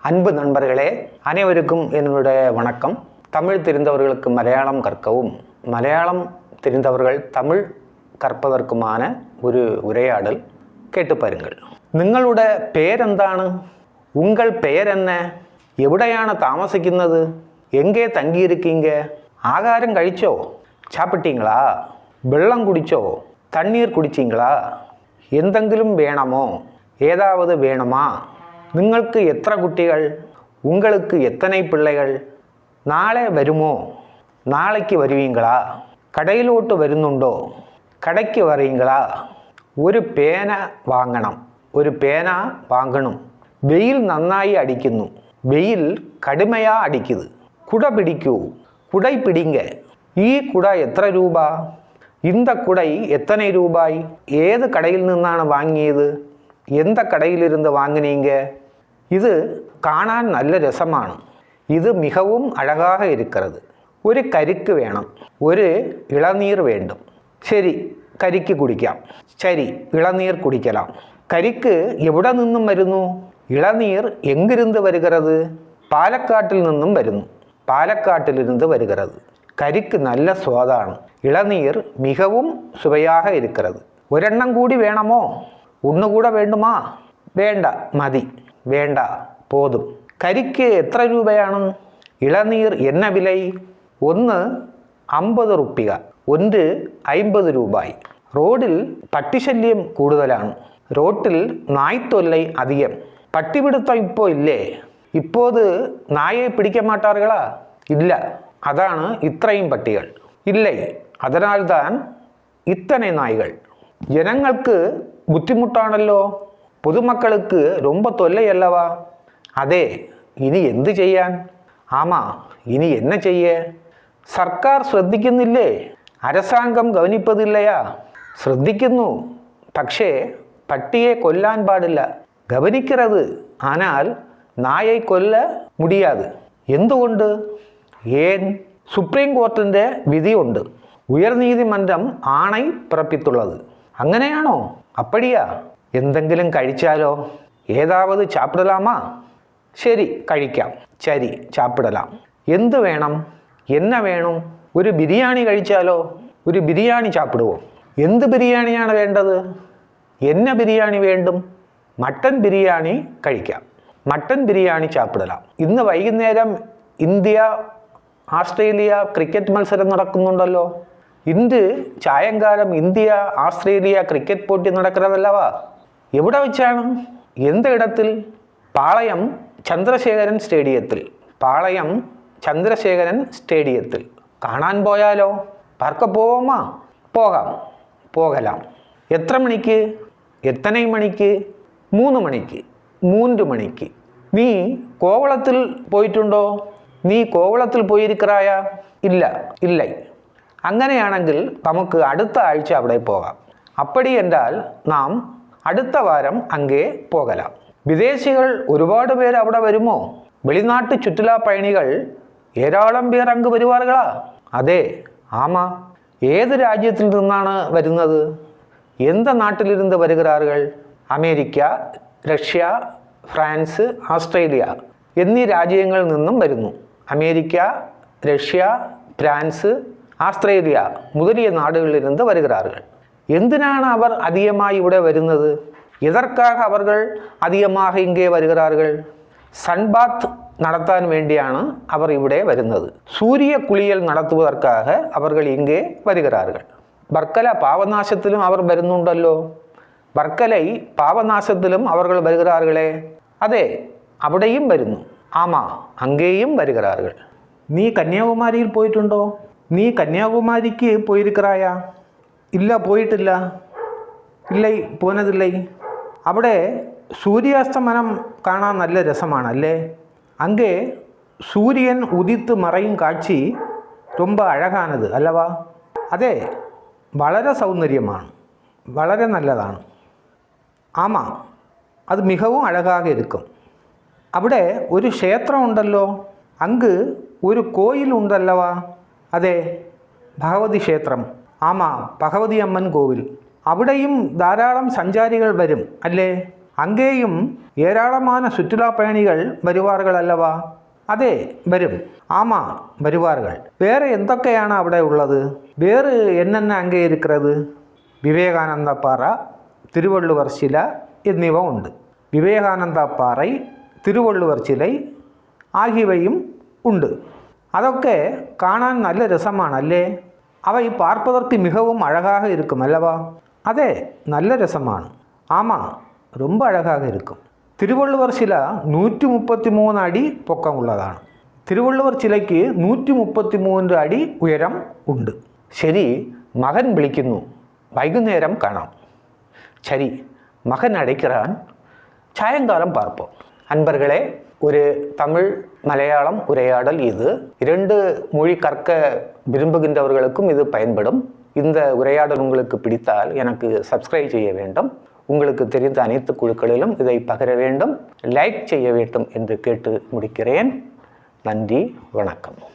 அன்பு நண்பர்களே, அனைவருக்கும் என்னுடைய வணக்கம். தமிழ் தெரிந்தவர்களுக்கு மலையாளம் கற்கவும், மலையாளம் தெரிந்தவர்கள் தமிழ் കർപ്പതർക്കുமான ഒരു ഉരയാടൽ കേട്ടു പാരുങ്ങൾ. നിങ്ങളുടെ പേരെന്താണ്? ഉങ്കൾ പേരെന്നെ? എവിടെയാണ് താമസിക്കുന്നത്? എங்கே തങ്ങിയിരിക്കീങ്ക? ആഹാരം കഴിച്ചോ? ചാപ്പിട്ടീങ്ങളാ? വെള്ളം കുടിച്ചോ? തണ്ണീർ കുടിച്ചീങ്ങളാ? എന്തെങ്കിലും വേണമോ? ഏതാവത് വേണമാ? നിങ്ങൾക്ക് എത്ര കുട്ടികൾ? உங்களுக்கு എത്തனை പിള്ളകൾ? നാളെ വരുമോ? നാളേക്ക് വരുവീങ്ങളാ? കടയിലോട്ട് വരുന്നുണ്ടോ? കടയ്ക്ക് വരീങ്ങളാ? ഒരു പേന വാങ്ങണം. ഒരു പേന വാങ്ങണം. വെയിൽ നന്നായി അടിക്കുന്നു. വെയിൽ കടുമയാ അടിക്കുന്നത്. കുട പിടിക്കൂ. കുടൈ പിടിങ്ക. ഈ കുട എത്ര രൂപ? இந்த കുടൈ എത്തனை രൂപായി? ഏത് കടയിൽ നിന്നാണ് വാങ്ങിയത്? എന്ത കടയിലിരുന്ന് വാങ്ങിനീങ്ക? ഇത് കാണാൻ നല്ല രസമാണ്. ഇത് മിகவும் അഴകാக இருக்கிறது. ഒരു കരിക്ക് വേണം. ഒരു ഇളനീർ വേണ്ടും. ശരി, കരിക്ക് കുടിക്കാം. ശരി, ഇളനീർ കുടിക്കലാം. കരിക്ക് എവിടെ നിന്നും വരുന്നു? ഇളനീർ എങ്കിരുന്ന് വരുகிறது? പാലക്കാട്ടിൽ നിന്നും വരുന്നു. പാലക്കാട്ടിലിരുന്ന് വരുகிறது. കരിക്ക് നല്ല സ്വാദാണ്. ഇളനീർ മിகவும் സുവയാക இருக்கிறது. ഒരെണ്ണം കൂടി വേണമോ? ഒന്നുകൂടെ വേണ്ടുമാ? വേണ്ട, മതി. വേണ്ട, പോതും. കരിക്ക് എത്ര രൂപയാണ്? ഇളനീർ എന്ന വിലൈ? ഒന്ന് 50 റുപ്പിക. ഒന്ന് 50 രൂപായി. റോഡിൽ പട്ടിശല്യം കൂടുതലാണ്. റോട്ടിൽ നായ്ത്തൊല്ലൈ അധികം. പട്ടിപിടുത്തം ഇപ്പോൾ ഇല്ലേ? ഇപ്പോത് നായയെ പിടിക്കാൻ മാട്ടാറുകളാ? ഇല്ല, അതാണ് ഇത്രയും പട്ടികൾ. ഇല്ലേ, അതിനാൽ താൻ ഇത്തனை നായ്കൾ. ജനങ്ങൾക്ക് ബുദ്ധിമുട്ടാണല്ലോ. പൊതുമക്കൾക്ക് ரொம்ப തൊല്ലയല്ലവാ? അതെ, ഇനി എന്ത് ചെയ്യാൻ? ആമാ, ഇനി എന്നെ ചെയ്യേ? സർക്കാർ ശ്രദ്ധിക്കുന്നില്ലേ? അരസാംഗം ഗവനിപ്പതില്ലയാ? ശ്രദ്ധിക്കുന്നു, പക്ഷേ പട്ടിയെ കൊല്ലാൻ പാടില്ല. ഗവനിക്കുന്നത്, ஆனால் നായയെ കൊല്ല മുടിയാത്. എന്തുകൊണ്ട്? ഏൻ? സുപ്രീം കോർട്ടിൻ്റെ വിധിയുണ്ട്. ഉയർനീതിമന്றம் ആണை പിറപ്പിത്തുള്ളത്. അങ്ങനെയാണോ? അപ്പടിയാ? എന്തെങ്കിലും കഴിച്ചാലോ? ഏതാവത് ചാപ്പിടലാമാ? ശരി, കഴിക്കാം. ശരി, ചാപ്പിടലാം. എന്ത് വേണം? എന്ന വേണം? ഒരു ബിരിയാണി കഴിച്ചാലോ? ഒരു ബിരിയാണി ചാപ്പിടുവോ? എന്ത് ബിരിയാണിയാണ് വേണ്ടത്? എന്ന ബിരിയാണി വേണ്ടും? മട്ടൻ ബിരിയാണി കഴിക്കാം. മട്ടൻ ബിരിയാണി ചാപ്പിടലാം. ഇന്ന് വൈകുന്നേരം ഇന്ത്യ ആസ്ട്രേലിയ ക്രിക്കറ്റ് മത്സരം നടക്കുന്നുണ്ടല്ലോ. ഇന്ന് സായങ്കാലം ഇന്ത്യ ആസ്ട്രേലിയ ക്രിക്കറ്റ് പോട്ടി നടക്കുന്നതല്ലവാ? എവിടെ വെച്ചാണ്? എന്ത് ഇടത്തിൽ? പാളയം ചന്ദ്രശേഖരൻ സ്റ്റേഡിയത്തിൽ. പാളയം ചന്ദ്രശേഖരൻ സ്റ്റേഡിയത്തിൽ. കാണാൻ പോയാലോ? പാർക്ക പോവാമാ? പോകാം, പോകലാം. എത്ര മണിക്ക്? എത്തனை മണിക്ക്? 3 മണിക്ക്. 3 മണിക്ക്. നീ കോവളത്തിൽ പോയിട്ടുണ്ടോ? നീ കോവളത്തിൽ പോയിരിക്കറായ? ഇല്ല, ഇല്ല. അങ്ങനെയാണെങ്കിൽ നമുക്ക് അടുത്ത ആഴ്ച അവിടെ പോകാം. അപ്പടി എന്നാൽ നാം അടുത്ത വാരം അങ്ങേ പോകലാം. വിദേശികൾ ഒരുപാട് പേർ അവിടെ വരുമോ? വെളിനാട്ടു ചുറ്റുലാ പയണികൾ ഏരാളം പേർ അങ്ങ് വരുവാറുകളാ? അതെ, ആമാ. ഏത് രാജ്യത്തിൽ നിന്നാണ് വരുന്നത്? എന്ത നാട്ടിലിരുന്ന് വരുகிறார்கள்? അമേരിക്ക, റഷ്യ, ഫ്രാൻസ്, ഓസ്ട്രേലിയ എന്നീ രാജ്യങ്ങളിൽ നിന്നും വരുന്നു. America, Russia, France, Australia മുതലിയ നാടുകളിലിരുന്ന് വരുகிறார்கள். എന്തിനാണ് അവർ അധികമായി ഇവിടെ വരുന്നത്? എതற்காக അവർ അധികமாக ഇங்கே വരുகிறார்கள்? സൺബാത്ത് നടത്താൻ വേണ്ടിയാണ് അവർ ഇവിടെ വരുന്നത്. സൂര്യ കുളിയൽ നടത്തുവதற்காக അവർ ഇங்கே വരുகிறார்கள். ബർക്കല പാവനാശത്തിലും അവർ വരുന്നുണ്ടല്ലോ. ബർക്കലൈ പാവനാശത്തിലും അവർ വരുகிறார்களே? അതെ, അവിടെയും വരുന്നു. ആമാ, അങ്ങേയും വരുகிறார்கள். നീ കന്യാകുമാരിയിൽ പോയിട്ടുണ്ടോ? നീ കന്യാകുമാരിക്ക് പോയിരിക്കറായ? ഇല്ല, പോയിട്ടില്ല. ഇല്ലേ, പോനതില്ലേ. അവിടെ സൂര്യാസ്തമനം കാണാൻ നല്ല രസമാണല്ലേ? അങ്ങേ സൂര്യൻ ഉദിത്ത് മറയും കാഴ്ച ரொம்ப അഴകാനത് അല്ലവാ? അതെ, വളരെ സൗന്ദര്യമാണ്. വളരെ നല്ലതാണ്. ആമാ, അത് മിகவும் അഴകാக இருக்கும். അവിടെ ഒരു ക്ഷേത്രം ഉണ്ടല്ലോ. അങ്ങ് ഒരു കോയിൽ ഉണ്ടല്ലവാ? അതെ, ഭഗവതി ക്ഷേത്രം. ആമാ, ഭഗവതി അമ്മൻ കോവിൽ. അവിടെയും ധാരാളം സഞ്ചാരികൾ വരും അല്ലേ? அங்கேயும் ஏராளமான சுற்றுலா பயணிகள் வருவார்கள் அல்லவா? അതെ വരും. ஆமா வருவார்கள். வேறு എന്തൊക്കെയാണ് അവിടെ ഉള്ളത്? வேறு என்னென்ன அங்கே இருக்கிறது? விவேகானந்த பாறை, திருவள்ளுவர் சிலை എന്നിവ ഉണ്ട്. விவேகானந்த பாறை, திருவள்ளுவர் சிலை ആகிയവയും ഉണ്ട്. അതൊക്കെ കാണാൻ നല്ല രസമാണല്ലേ? அவை பார்ப்பதற்கு மிகவும் அழகாக இருக்கும் அல்லவா? அதே நல்ல ரசമാണ്. ஆமா ரொம்ப அழகாக இருக்கும். തിരുവള്ളുവർ ശില 133 അടി പൊക്കമുള്ളതാണ്. തിരുവള്ളുവർ ശിലയ്ക്ക് 133 അടി ഉയരം ഉണ്ട്. ശരി, മകൻ വിളിക്കുന്നു, വൈകുന്നേരം കാണാം. சரி, மகன் அழைக்கிறான், சாயங்காலம் பார்ப்போம். அன்பர்களே, ஒரு தமிழ் மலையாளம் உரையாடல் இது. 2 மொழி கற்க விரும்புகின்றவர்களுக்கும் இது பயன்படும். இந்த உரையாடல் உங்களுக்கு பிடித்தால் எனக்கு சப்ஸ்கிரைப் செய்ய வேண்டும். உங்களுக்கு தெரிந்த அனைத்து குழுக்களிலும் இதை பகிர வேண்டும், லைக் செய்ய வேண்டும் என்று கேட்டு முடிக்கிறேன். நன்றி, வணக்கம்.